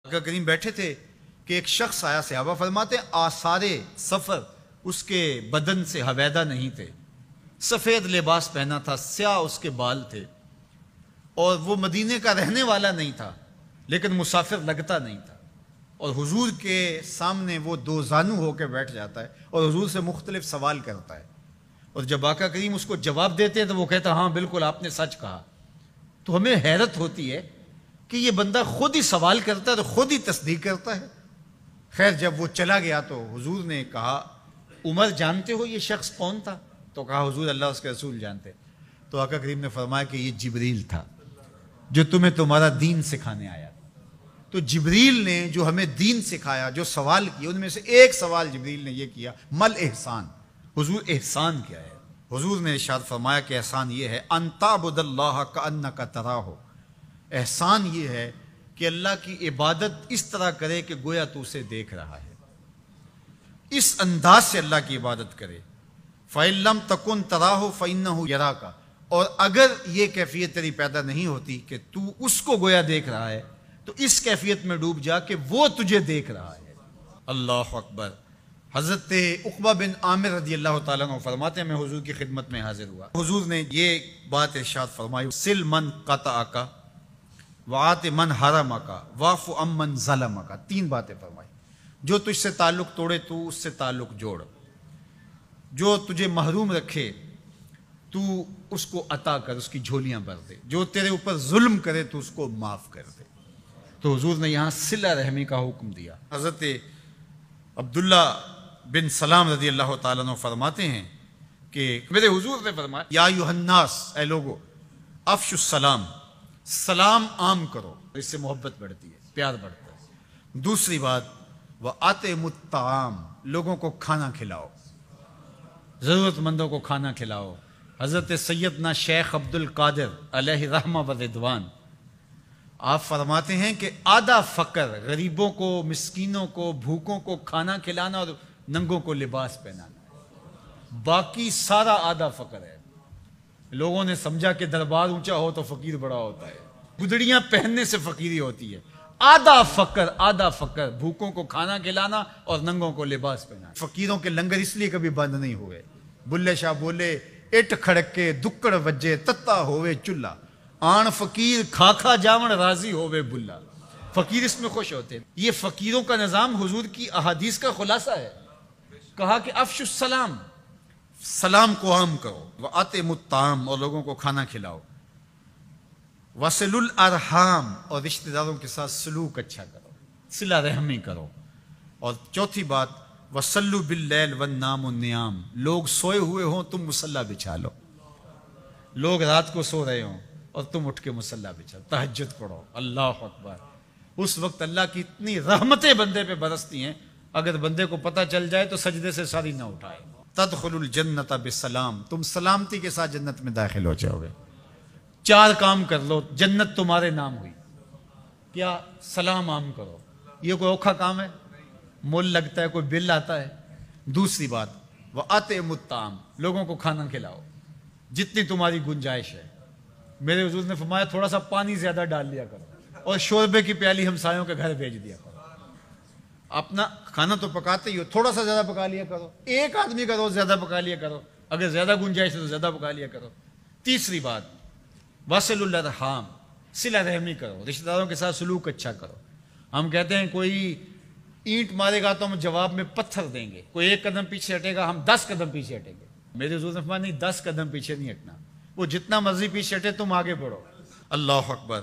آقا کریم بیٹھے تھے کہ ایک شخص آیا، صحابہ فرماتے ہیں آثار سفر اس کے بدن سے حویدہ نہیں تھے، سفید لباس پہنا تھا، سیاہ اس کے بال تھے، اور وہ مدینے کا رہنے والا نہیں تھا لیکن مسافر لگتا نہیں تھا، اور حضور کے سامنے وہ دو زانو ہو کے بیٹھ جاتا ہے اور حضور سے مختلف سوال کرتا ہے، اور جب آقا کریم اس کو جواب دیتے ہیں تو وہ کہتا ہاں بالکل آپ نے سچ کہا۔ تو ہمیں حیرت ہوتی ہے کہ یہ بندہ خود ہی سوال کرتا ہے تو خود ہی تصدیق کرتا ہے۔ خیر جب وہ چلا گیا تو حضور نے کہا عمر جانتے ہو یہ شخص کون تھا؟ تو کہا حضور اللہ اس کے رسول جانتے۔ تو آقا کریم نے فرمایا کہ یہ جبریل تھا جو تمہیں تمہارا دین سکھانے آیا۔ تو جبریل نے جو ہمیں دین سکھایا، جو سوال کیا، ان میں سے ایک سوال جبریل نے یہ کیا مل احسان، حضور احسان کیا ہے؟ حضور نے ارشاد فرمایا کہ احسان یہ ہے ان تعبد اللہ کأنک تراہ، احسان یہ ہے کہ اللہ کی عبادت اس طرح کرے کہ گویا تو اسے دیکھ رہا ہے، اس انداز سے اللہ کی عبادت کرے۔ فَإِن لَمْ تَكُنْ تَرَاهُ فَإِنَّهُ يَرَاكَ، اور اگر یہ کیفیت تیری پیدا نہیں ہوتی کہ تو اس کو گویا دیکھ رہا ہے تو اس کیفیت میں ڈوب جا کہ وہ تجھے دیکھ رہا ہے۔ اللہ اکبر۔ حضرت عقبہ بن عامر رضی اللہ تعالیٰ عنہ فرماتے ہیں میں حضور کی خدمت میں حاضر ہوا، حضور نے یہ بات ارشاد فرمائی سل من قطعک وآت من حرمک واعف عمن ظلمک، تین باتیں فرمائی۔ جو تجھ سے تعلق توڑے تو اس سے تعلق جوڑ، جو تجھے محروم رکھے تو اس کو عطا کر، اس کی جھولیاں بھر دے، جو تیرے اوپر ظلم کرے تو اس کو معاف کر دے۔ تو حضور نے یہاں صلہ رحمی کا حکم دیا۔ حضرت عبداللہ بن سلام رضی اللہ تعالیٰ عنہ فرماتے ہیں کہ میرے حضور نے فرمایا یا ایھا الناس، اے لوگو، افشوا السلام، سلام عام کرو، اس سے محبت بڑھتی ہے، پیار بڑھتا ہے۔ دوسری بات وَأَطْعِمُوا الطَّعَامَ، لوگوں کو کھانا کھلاؤ، ضرورت مندوں کو کھانا کھلاؤ۔ حضرت سیدنا شیخ عبد القادر علیہ رحمہ و رضوان آپ فرماتے ہیں کہ آدھا فقر، غریبوں کو، مسکینوں کو، بھوکوں کو کھانا کھلانا اور ننگوں کو لباس پہنانا، باقی سارا آدھا فقر ہے۔ لوگوں نے سمجھا کہ دربار اونچا ہو تو فقیر بڑا ہوتا ہے، گدڑیاں پہننے سے فقیری ہوتی ہے۔ آدھا فقر، بھوکوں کو کھانا کھلانا اور ننگوں کو لباس پہنانا۔ فقیروں کے لنگر اس لیے کبھی بند نہیں ہوئے۔ بلے شاہ بولے اٹ کھڑکے دکڑ وجے تتا ہوئے چلہ، آن فقیر کھا کھا جاون راضی ہوئے بلا، فقیر اس میں خوش ہوتے ہیں۔ یہ فقیروں کا نظام حضور کی احادیث کا خلاصہ ہے۔ کہا کہ افشوا السلام، سلام کو عام کرو، وَأَطْعِمُوا الطَّعَامَ، اور لوگوں کو کھانا کھلاؤ، وَصِلُوا الْأَرْحَامَ، اور رشتہ داروں کے ساتھ سلوک اچھا کرو، صلہ رحمی کرو، اور چوتھی بات وَصَلُّوا بِاللَّيْلِ وَالنَّامُ نِيَامٌ، لوگ سوئے ہوئے ہوں تم مصلی بچھا لو، لوگ رات کو سو رہے ہوں اور تم اٹھ کے مصلی بچھا، تہجد پڑھو۔ اللہ اکبر۔ اس وقت اللہ کی اتنی رحمتیں بندے پہ برستی ہیں، اگر بندے کو پتہ چل جائے تو سجدے سے ساری نہ اٹھائے۔ تدخل الجنت بسلام، تم سلامتی کے ساتھ جنت میں داخل ہو جاؤ گے۔ چار کام کر لو جنت تمہارے نام ہوئی۔ کیا؟ سلام عام کرو، یہ کوئی اوکھا کام ہے؟ مول لگتا ہے، کوئی بل آتا ہے؟ دوسری بات وَأَطْعِمُوا الطَّعَامَ، لوگوں کو کھانا کھلاؤ جتنی تمہاری گنجائش ہے۔ میرے حضور نے فرمایا تھوڑا سا پانی زیادہ ڈال لیا کرو اور شوربے کی پیالی ہمسایوں کے گھر بھیج دیا کرو۔ اپنا کھانا تو پکاتے ہی ہو، تھوڑا سا زیادہ پکا لیا کرو، ایک آدمی کا روز زیادہ پکا لیا کرو، اگر زیادہ گنجائش ہے تو زیادہ پکا لیا کرو۔ تیسری بات وَصِلُوا الْأَرْحَامَ، صلہ رحمی کرو، رشتہ داروں کے ساتھ سلوک اچھا کرو۔ ہم کہتے ہیں کوئی اینٹ مارے گا تو ہم جواب میں پتھر دیں گے، کوئی ایک قدم پیچھے ہٹے گا ہم 10 قدم پیچھے ہٹیں گے۔ میرے حضور نے فرمایا نہیں، 10 قدم پیچھے نہیں ہٹنا، وہ جتنا مرضی پیچھے ہٹے تم آگے بڑھو۔ اللہ اکبر۔